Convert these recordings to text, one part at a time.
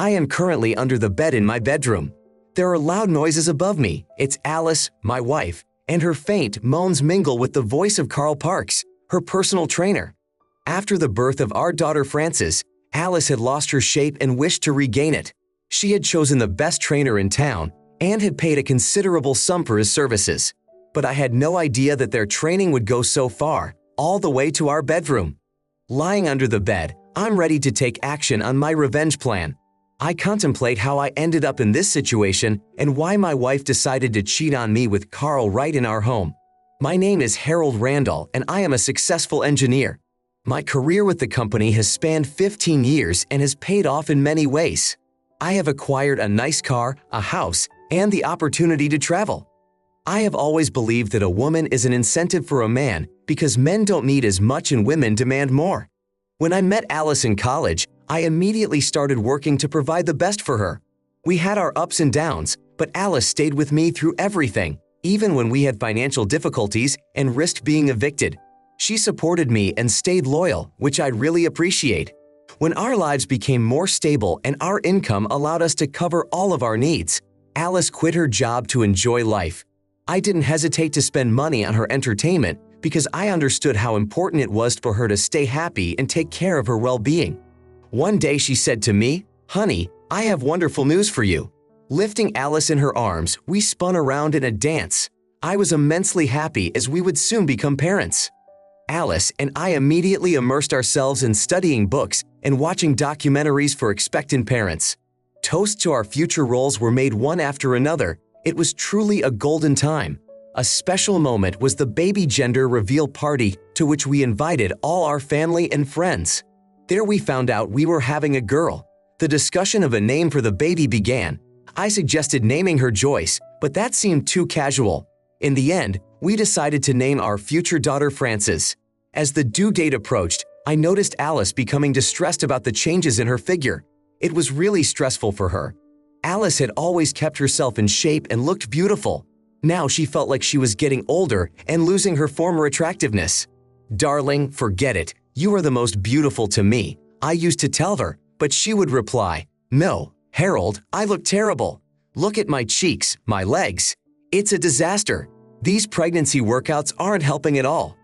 I am currently under the bed in my bedroom. There are loud noises above me. It's Alice, my wife, and her faint moans mingle with the voice of Carl Parks, her personal trainer. After the birth of our daughter Frances, Alice had lost her shape and wished to regain it. She had chosen the best trainer in town and had paid a considerable sum for his services. But I had no idea that their training would go so far, all the way to our bedroom. Lying under the bed, I'm ready to take action on my revenge plan. I contemplate how I ended up in this situation and why my wife decided to cheat on me with Carl right in our home. My name is Harold Randall and I am a successful engineer. My career with the company has spanned 15 years and has paid off in many ways. I have acquired a nice car, a house, and the opportunity to travel. I have always believed that a woman is an incentive for a man because men don't need as much and women demand more. When I met Alice in college, I immediately started working to provide the best for her. We had our ups and downs, but Alice stayed with me through everything, even when we had financial difficulties and risked being evicted. She supported me and stayed loyal, which I really appreciate. When our lives became more stable and our income allowed us to cover all of our needs, Alice quit her job to enjoy life. I didn't hesitate to spend money on her entertainment because I understood how important it was for her to stay happy and take care of her well-being. One day she said to me, "Honey, I have wonderful news for you." Lifting Alice in her arms, we spun around in a dance. I was immensely happy as we would soon become parents. Alice and I immediately immersed ourselves in studying books and watching documentaries for expectant parents. Toasts to our future roles were made one after another. It was truly a golden time. A special moment was the baby gender reveal party to which we invited all our family and friends. There we found out we were having a girl. The discussion of a name for the baby began. I suggested naming her Joyce, but that seemed too casual. In the end, we decided to name our future daughter Frances. As the due date approached, I noticed Alice becoming distressed about the changes in her figure. It was really stressful for her. Alice had always kept herself in shape and looked beautiful. Now she felt like she was getting older and losing her former attractiveness. "Darling, forget it. You are the most beautiful to me," I used to tell her, but she would reply, "No, Harold, I look terrible. Look at my cheeks, my legs. It's a disaster. These pregnancy workouts aren't helping at all."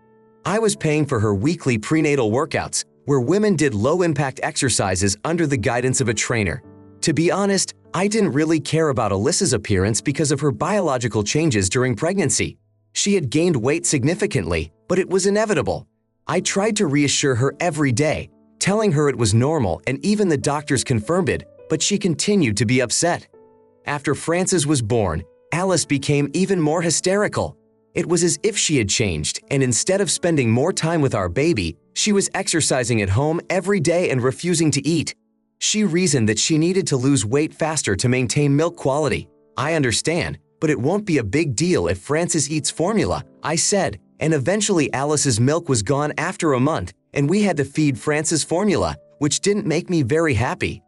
I was paying for her weekly prenatal workouts, where women did low-impact exercises under the guidance of a trainer. To be honest, I didn't really care about Alyssa's appearance because of her biological changes during pregnancy. She had gained weight significantly, but it was inevitable. I tried to reassure her every day, telling her it was normal and even the doctors confirmed it, but she continued to be upset. After Frances was born, Alice became even more hysterical. It was as if she had changed, and instead of spending more time with our baby, she was exercising at home every day and refusing to eat. She reasoned that she needed to lose weight faster to maintain milk quality. "I understand, but it won't be a big deal if Frances eats formula," I said, and eventually Alice's milk was gone after a month, and we had to feed Frances formula, which didn't make me very happy.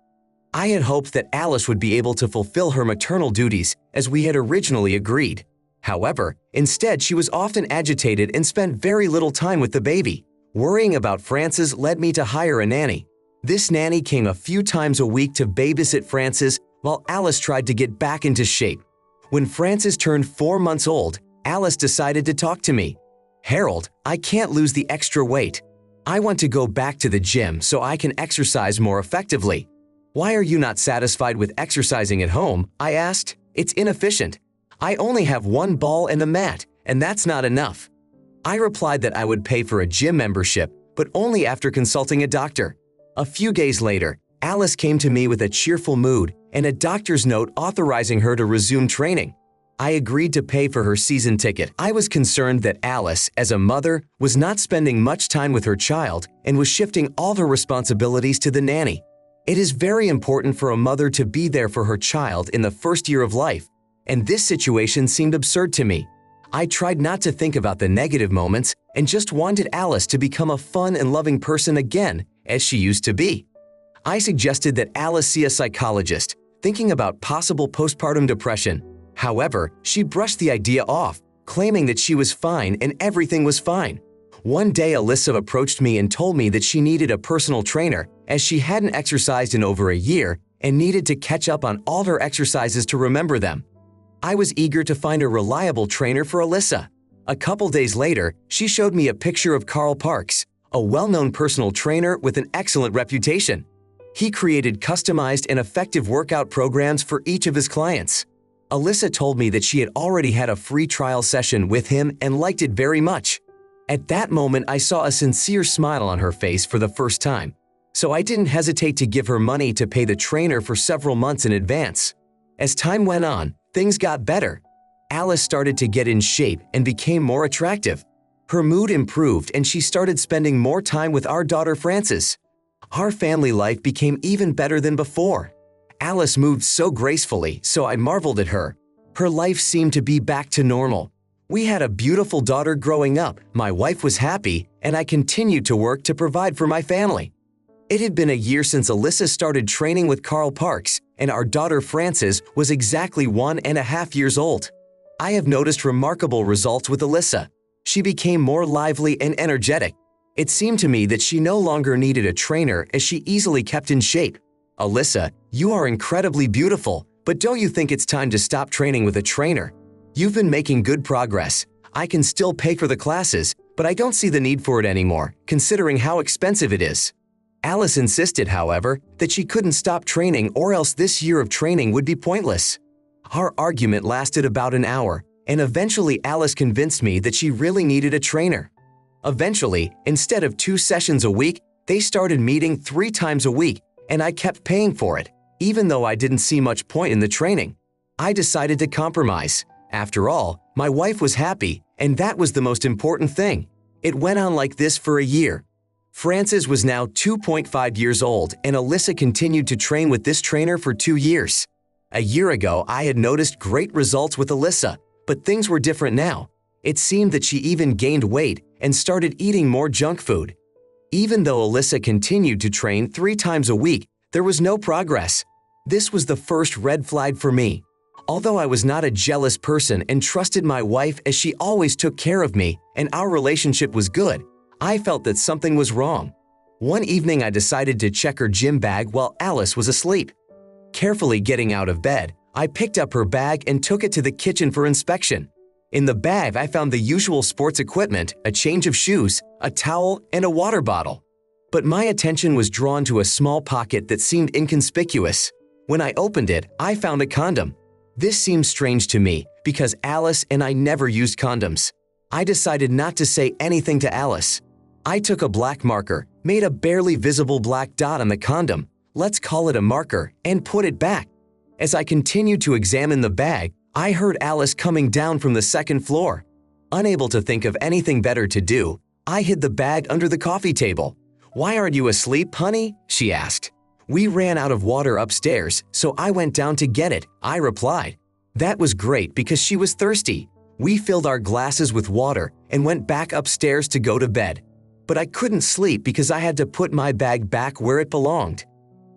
I had hoped that Alice would be able to fulfill her maternal duties as we had originally agreed. However, instead she was often agitated and spent very little time with the baby. Worrying about Frances led me to hire a nanny. This nanny came a few times a week to babysit Frances while Alice tried to get back into shape. When Frances turned 4 months old, Alice decided to talk to me. "Harold, I can't lose the extra weight. I want to go back to the gym so I can exercise more effectively." "Why are you not satisfied with exercising at home?" I asked. "It's inefficient. I only have one ball and a mat, and that's not enough." I replied that I would pay for a gym membership, but only after consulting a doctor. A few days later, Alice came to me with a cheerful mood and a doctor's note authorizing her to resume training. I agreed to pay for her season ticket. I was concerned that Alice, as a mother, was not spending much time with her child and was shifting all her responsibilities to the nanny. It is very important for a mother to be there for her child in the first year of life, and this situation seemed absurd to me. I tried not to think about the negative moments and just wanted Alice to become a fun and loving person again, as she used to be. I suggested that Alice see a psychologist, thinking about possible postpartum depression. However, she brushed the idea off, claiming that she was fine and everything was fine. One day Alyssa approached me and told me that she needed a personal trainer as she hadn't exercised in over a year and needed to catch up on all her exercises to remember them. I was eager to find a reliable trainer for Alyssa. A couple days later, she showed me a picture of Carl Parks, a well-known personal trainer with an excellent reputation. He created customized and effective workout programs for each of his clients. Alyssa told me that she had already had a free trial session with him and liked it very much. At that moment, I saw a sincere smile on her face for the first time, so I didn't hesitate to give her money to pay the trainer for several months in advance. As time went on, things got better. Alice started to get in shape and became more attractive. Her mood improved and she started spending more time with our daughter Frances. Our family life became even better than before. Alice moved so gracefully, so I marveled at her. Her life seemed to be back to normal. We had a beautiful daughter growing up, my wife was happy, and I continued to work to provide for my family. It had been a year since Alyssa started training with Carl Parks, and our daughter Frances was exactly 1.5 years old. I have noticed remarkable results with Alyssa. She became more lively and energetic. It seemed to me that she no longer needed a trainer as she easily kept in shape. Alyssa, you are incredibly beautiful, but don't you think it's time to stop training with a trainer? You've been making good progress. I can still pay for the classes, but I don't see the need for it anymore, considering how expensive it is. Alice insisted, however, that she couldn't stop training or else this year of training would be pointless. Our argument lasted about an hour, and eventually Alice convinced me that she really needed a trainer. Eventually, instead of 2 sessions a week, they started meeting 3 times a week, and I kept paying for it, even though I didn't see much point in the training. I decided to compromise. After all, my wife was happy, and that was the most important thing. It went on like this for a year. Frances was now 2.5 years old, and Alyssa continued to train with this trainer for 2 years. A year ago, I had noticed great results with Alyssa, but things were different now. It seemed that she even gained weight and started eating more junk food. Even though Alyssa continued to train 3 times a week, there was no progress. This was the first red flag for me. Although I was not a jealous person and trusted my wife as she always took care of me and our relationship was good, I felt that something was wrong. One evening I decided to check her gym bag while Alice was asleep. Carefully getting out of bed, I picked up her bag and took it to the kitchen for inspection. In the bag, I found the usual sports equipment, a change of shoes, a towel, and a water bottle. But my attention was drawn to a small pocket that seemed inconspicuous. When I opened it, I found a condom. This seemed strange to me because Alice and I never used condoms. I decided not to say anything to Alice. I took a black marker, made a barely visible black dot on the condom, let's call it a marker, and put it back. As I continued to examine the bag, I heard Alice coming down from the 2nd floor. Unable to think of anything better to do, I hid the bag under the coffee table. "Why aren't you asleep, honey?" she asked. "We ran out of water upstairs, so I went down to get it," I replied. That was great because she was thirsty. We filled our glasses with water and went back upstairs to go to bed. But I couldn't sleep because I had to put my bag back where it belonged.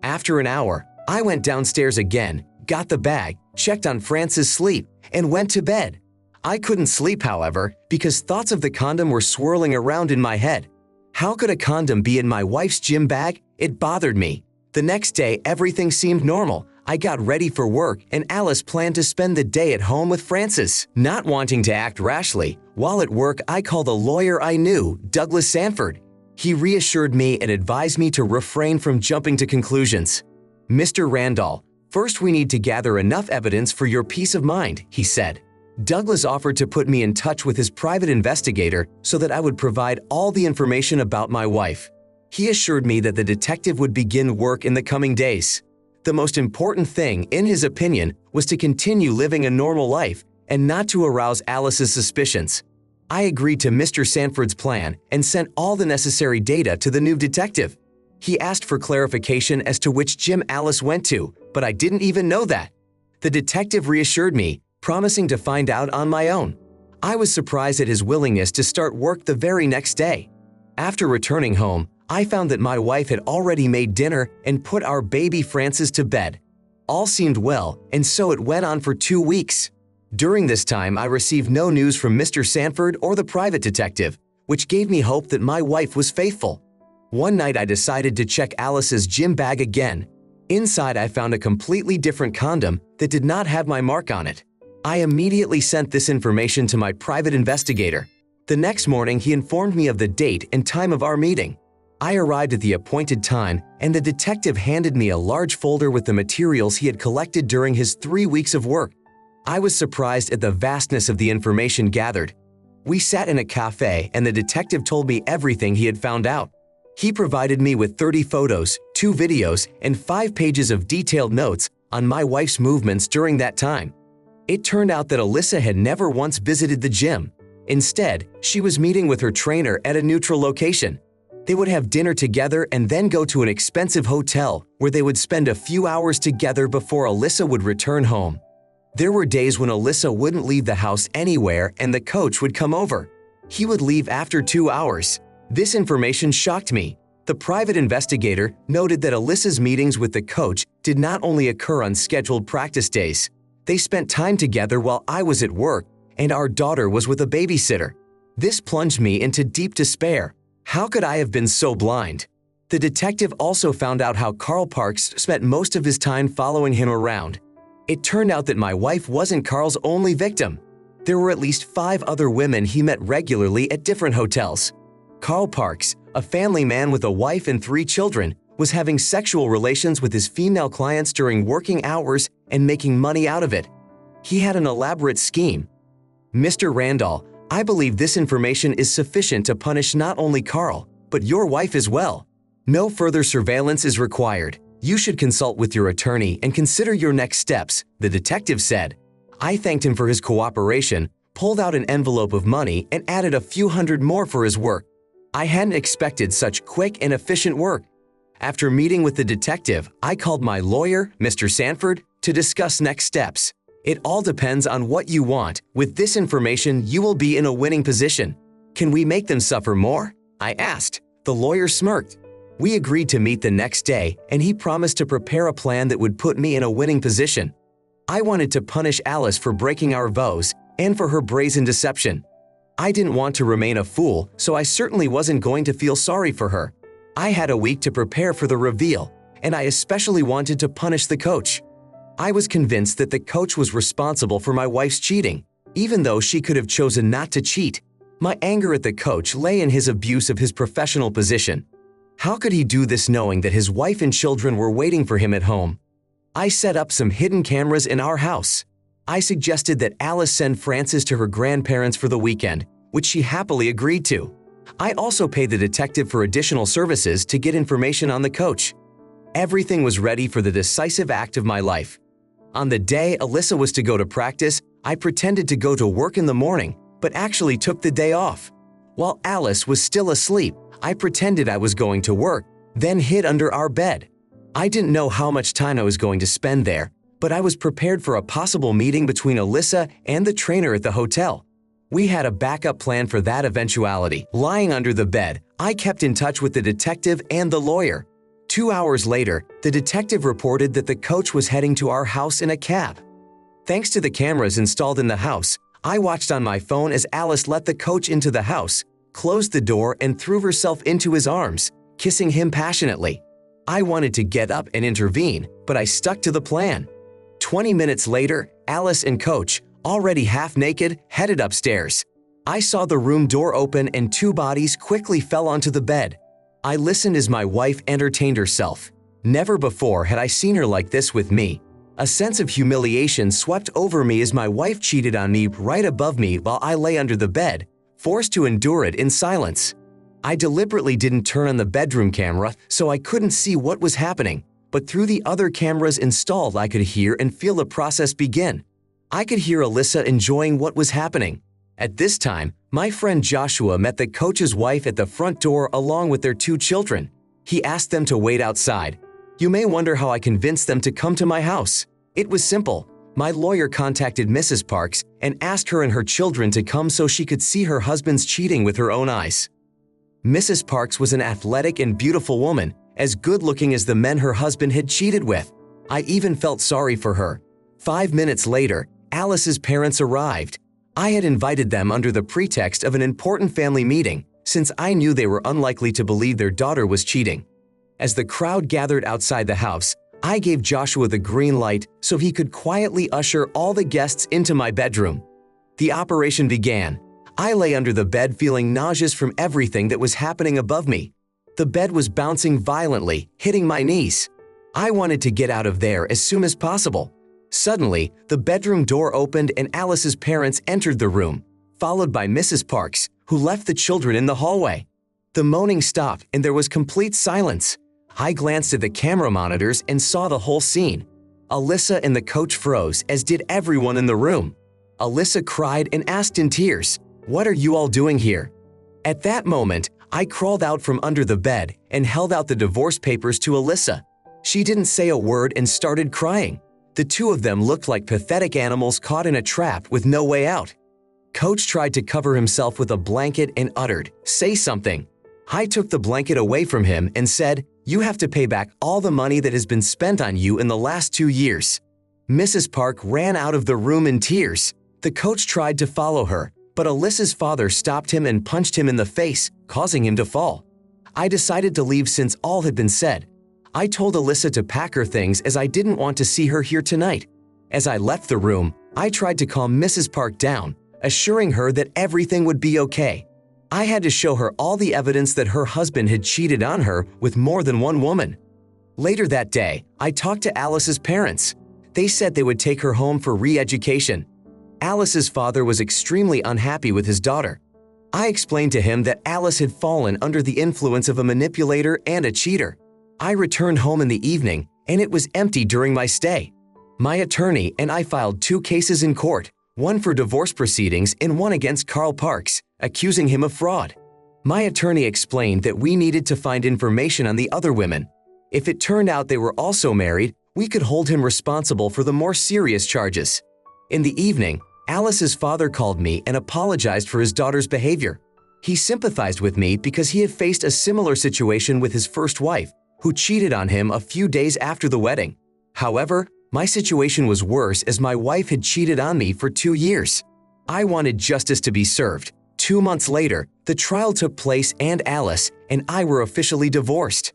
After an hour, I went downstairs again, got the bag, checked on Frances' sleep, and went to bed. I couldn't sleep, however, because thoughts of the condom were swirling around in my head. How could a condom be in my wife's gym bag? It bothered me. The next day, everything seemed normal. I got ready for work, and Alice planned to spend the day at home with Frances. Not wanting to act rashly, while at work I called a lawyer I knew, Douglas Sanford. He reassured me and advised me to refrain from jumping to conclusions. "Mr. Randall, first we need to gather enough evidence for your peace of mind," he said. Douglas offered to put me in touch with his private investigator so that I would provide all the information about my wife. He assured me that the detective would begin work in the coming days. The most important thing, in his opinion, was to continue living a normal life and not to arouse Alice's suspicions. I agreed to Mr. Sanford's plan and sent all the necessary data to the new detective. He asked for clarification as to which gym Alice went to, but I didn't even know that. The detective reassured me, promising to find out on my own. I was surprised at his willingness to start work the very next day. After returning home, I found that my wife had already made dinner and put our baby Frances to bed. All seemed well, and so it went on for 2 weeks. During this time, I received no news from Mr. Sanford or the private detective, which gave me hope that my wife was faithful. One night I decided to check Alice's gym bag again. Inside, I found a completely different condom that did not have my mark on it. I immediately sent this information to my private investigator. The next morning, he informed me of the date and time of our meeting. I arrived at the appointed time, and the detective handed me a large folder with the materials he had collected during his 3 weeks of work. I was surprised at the vastness of the information gathered. We sat in a cafe, and the detective told me everything he had found out. He provided me with 30 photos, 2 videos, and 5 pages of detailed notes on my wife's movements during that time. It turned out that Alyssa had never once visited the gym. Instead, she was meeting with her trainer at a neutral location. They would have dinner together and then go to an expensive hotel where they would spend a few hours together before Alyssa would return home. There were days when Alyssa wouldn't leave the house anywhere and the coach would come over. He would leave after 2 hours. This information shocked me. The private investigator noted that Alyssa's meetings with the coach did not only occur on scheduled practice days. They spent time together while I was at work, and our daughter was with a babysitter. This plunged me into deep despair. How could I have been so blind? The detective also found out how Carl Parks spent most of his time following him around. It turned out that my wife wasn't Carl's only victim. There were at least 5 other women he met regularly at different hotels. Carl Parks, a family man with a wife and 3 children, was having sexual relations with his female clients during working hours and making money out of it. He had an elaborate scheme. Mr. Randall, I believe this information is sufficient to punish not only Carl, but your wife as well. No further surveillance is required. You should consult with your attorney and consider your next steps, the detective said. I thanked him for his cooperation, pulled out an envelope of money, and added a few hundred more for his work. I hadn't expected such quick and efficient work. After meeting with the detective, I called my lawyer, Mr. Sanford, to discuss next steps. It all depends on what you want. With this information, you will be in a winning position. Can we make them suffer more? I asked. The lawyer smirked. We agreed to meet the next day, and he promised to prepare a plan that would put me in a winning position. I wanted to punish Alice for breaking our vows and for her brazen deception. I didn't want to remain a fool, so I certainly wasn't going to feel sorry for her. I had a week to prepare for the reveal, and I especially wanted to punish the coach. I was convinced that the coach was responsible for my wife's cheating, even though she could have chosen not to cheat. My anger at the coach lay in his abuse of his professional position. How could he do this knowing that his wife and children were waiting for him at home? I set up some hidden cameras in our house. I suggested that Alice send Frances to her grandparents for the weekend, which she happily agreed to. I also paid the detective for additional services to get information on the coach. Everything was ready for the decisive act of my life. On the day Alyssa was to go to practice, I pretended to go to work in the morning, but actually took the day off. While Alice was still asleep, I pretended I was going to work, then hid under our bed. I didn't know how much time I was going to spend there, but I was prepared for a possible meeting between Alyssa and the trainer at the hotel. We had a backup plan for that eventuality. Lying under the bed, I kept in touch with the detective and the lawyer. 2 hours later, the detective reported that the coach was heading to our house in a cab. Thanks to the cameras installed in the house, I watched on my phone as Alice let the coach into the house, closed the door, and threw herself into his arms, kissing him passionately. I wanted to get up and intervene, but I stuck to the plan. 20 minutes later, Alice and coach, already half naked, headed upstairs. I saw the room door open and 2 bodies quickly fell onto the bed. I listened as my wife entertained herself. Never before had I seen her like this with me. A sense of humiliation swept over me as my wife cheated on me right above me while I lay under the bed, forced to endure it in silence. I deliberately didn't turn on the bedroom camera so I couldn't see what was happening, but through the other cameras installed I could hear and feel the process begin. I could hear Alyssa enjoying what was happening. At this time, my friend Joshua met the coach's wife at the front door along with their 2 children. He asked them to wait outside. You may wonder how I convinced them to come to my house. It was simple. My lawyer contacted Mrs. Parks and asked her and her children to come so she could see her husband's cheating with her own eyes. Mrs. Parks was an athletic and beautiful woman, as good-looking as the men her husband had cheated with. I even felt sorry for her. 5 minutes later, Alice's parents arrived. I had invited them under the pretext of an important family meeting, since I knew they were unlikely to believe their daughter was cheating. As the crowd gathered outside the house, I gave Joshua the green light so he could quietly usher all the guests into my bedroom. The operation began. I lay under the bed feeling nauseous from everything that was happening above me. The bed was bouncing violently, hitting my knees. I wanted to get out of there as soon as possible. Suddenly, the bedroom door opened and Alice's parents entered the room, followed by Mrs. Parks, who left the children in the hallway. The moaning stopped and there was complete silence. I glanced at the camera monitors and saw the whole scene. Alyssa and the coach froze, as did everyone in the room. Alyssa cried and asked in tears, "What are you all doing here?" At that moment, I crawled out from under the bed and held out the divorce papers to Alyssa. She didn't say a word and started crying. The two of them looked like pathetic animals caught in a trap with no way out. Coach tried to cover himself with a blanket and uttered, "Say something." I took the blanket away from him and said, "You have to pay back all the money that has been spent on you in the last 2 years." Mrs. Park ran out of the room in tears. The coach tried to follow her, but Alyssa's father stopped him and punched him in the face, causing him to fall. I decided to leave since all had been said. I told Alyssa to pack her things as I didn't want to see her here tonight. As I left the room, I tried to calm Mrs. Park down, assuring her that everything would be okay. I had to show her all the evidence that her husband had cheated on her with more than one woman. Later that day, I talked to Alice's parents. They said they would take her home for re-education. Alice's father was extremely unhappy with his daughter. I explained to him that Alice had fallen under the influence of a manipulator and a cheater. I returned home in the evening, and it was empty during my stay. My attorney and I filed 2 cases in court, one for divorce proceedings and one against Carl Parks, accusing him of fraud. My attorney explained that we needed to find information on the other women. If it turned out they were also married, we could hold him responsible for the more serious charges. In the evening, Alice's father called me and apologized for his daughter's behavior. He sympathized with me because he had faced a similar situation with his first wife, who cheated on him a few days after the wedding. However, my situation was worse as my wife had cheated on me for 2 years. I wanted justice to be served. 2 months later, the trial took place and Alice and I were officially divorced.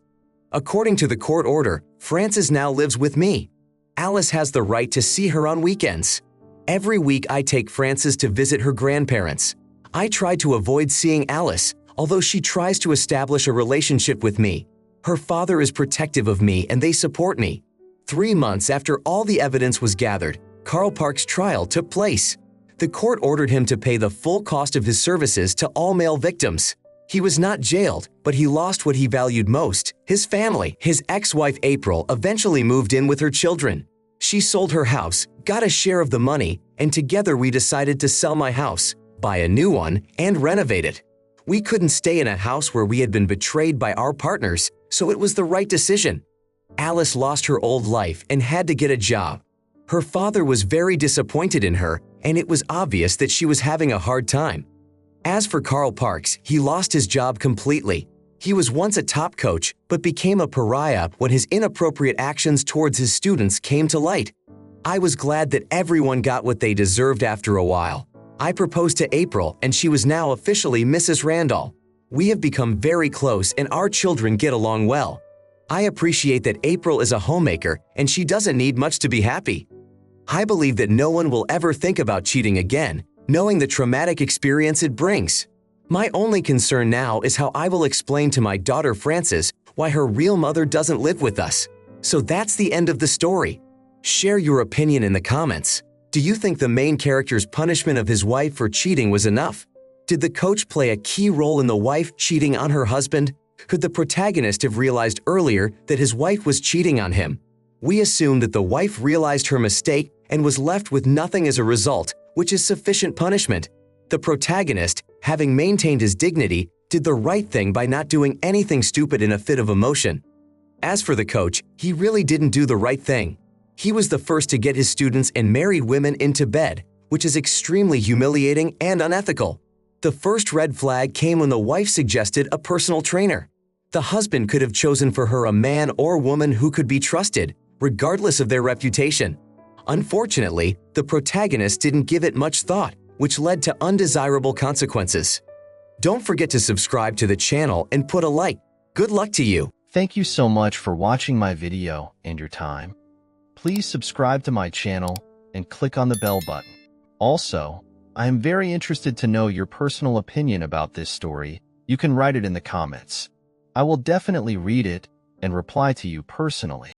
According to the court order, Frances now lives with me. Alice has the right to see her on weekends. Every week I take Frances to visit her grandparents. I try to avoid seeing Alice, although she tries to establish a relationship with me. Her father is protective of me and they support me. 3 months after all the evidence was gathered, Carl Parks' trial took place. The court ordered him to pay the full cost of his services to all male victims. He was not jailed, but he lost what he valued most, his family. His ex-wife April eventually moved in with her children. She sold her house, got a share of the money, and together we decided to sell my house, buy a new one, and renovate it. We couldn't stay in a house where we had been betrayed by our partners, so it was the right decision. Alice lost her old life and had to get a job. Her father was very disappointed in her, and it was obvious that she was having a hard time. As for Carl Parks, he lost his job completely. He was once a top coach, but became a pariah when his inappropriate actions towards his students came to light. I was glad that everyone got what they deserved after a while. I proposed to April, and she was now officially Mrs. Randall. We have become very close, and our children get along well. I appreciate that April is a homemaker, and she doesn't need much to be happy. I believe that no one will ever think about cheating again, knowing the traumatic experience it brings. My only concern now is how I will explain to my daughter Frances why her real mother doesn't live with us. So that's the end of the story. Share your opinion in the comments. Do you think the main character's punishment of his wife for cheating was enough? Did the coach play a key role in the wife cheating on her husband? Could the protagonist have realized earlier that his wife was cheating on him? We assume that the wife realized her mistake and was left with nothing as a result, which is sufficient punishment. The protagonist, having maintained his dignity, did the right thing by not doing anything stupid in a fit of emotion. As for the coach, he really didn't do the right thing. He was the first to get his students and married women into bed, which is extremely humiliating and unethical. The first red flag came when the wife suggested a personal trainer. The husband could have chosen for her a man or woman who could be trusted, regardless of their reputation. Unfortunately, the protagonist didn't give it much thought, which led to undesirable consequences. Don't forget to subscribe to the channel and put a like. Good luck to you! Thank you so much for watching my video and your time. Please subscribe to my channel and click on the bell button. Also, I am very interested to know your personal opinion about this story. You can write it in the comments. I will definitely read it and reply to you personally.